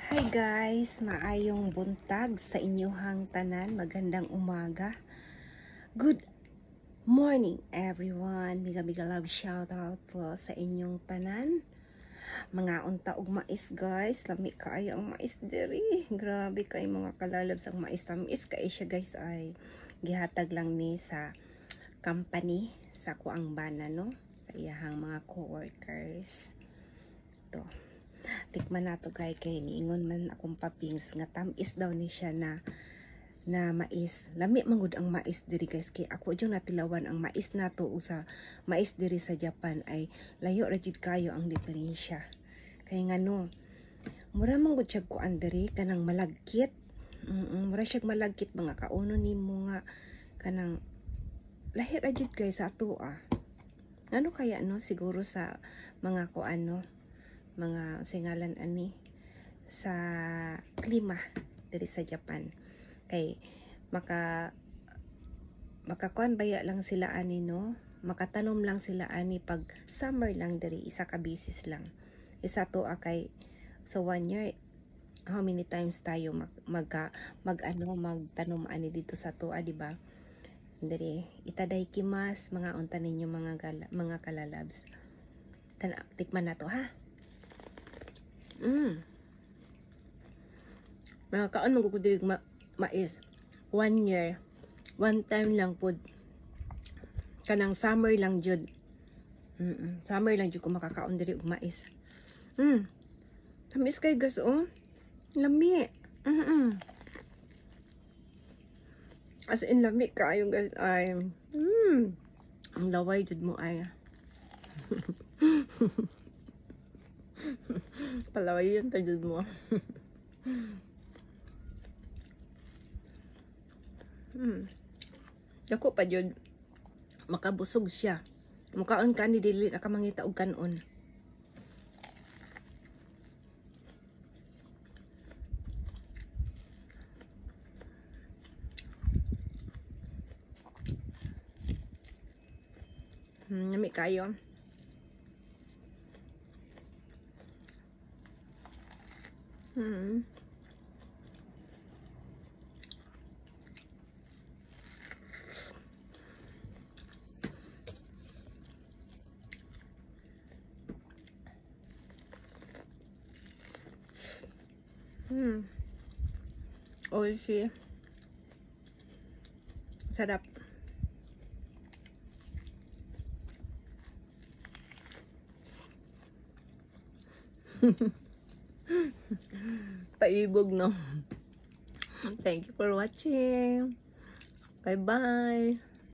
Hi guys, maayong buntag sa inyong tanan, magandang umaga. Good morning everyone. Biga love shout out po sa inyong tanan. Mga unta og mais guys, lami kaayo ang mais diri. Grabe kay mga kalalabs ang mais, tamis kay siya guys, ay gihatag lang ni sa company sa kuang bana no, sa iyahang mga co-workers. To. Tikman nato guys, kay niingon man akong papings nga tamis daw ni siya na mais. Lami mangud ang mais diri guys, kay ako jung natilawan ang mais nato sa mais diri sa Japan ay layo ra jud kayo ang diferensya. Kay ngano, mura mangud siya kuan diri kanang malagkit. Mura siya malagkit, mga kauno nimo nga kanang lahir ra jud guys sa ato Ano kaya no, siguro sa mga kuan no, mga singalan ani sa klima diri sa Japan, kay makakuan baya lang sila ani no, makatanom lang sila ani pag summer lang diri, isa ka bisis lang, isa to kay so 1 year how many times tayo magtanom ani dito sa to di ba? Diri itadaikimasu mga unta ninyo mga kalalabs. Tikman na to ha. Mga kaon magkukudirig mais 1 year 1 time lang pod, kanang summer lang jud. Summer lang jud ko makakaon diri og mais. Tamis kay gas lami. As in lami kayo guys, ay ang laway jud mo ay. Palaway yun tajud mo. Dako pa jud, makabusog siya. Mukaon ka ni dili nakamangita og kanon. Nami kayo. Oishi. Sarap. Paibog no. Thank you for watching. Bye bye.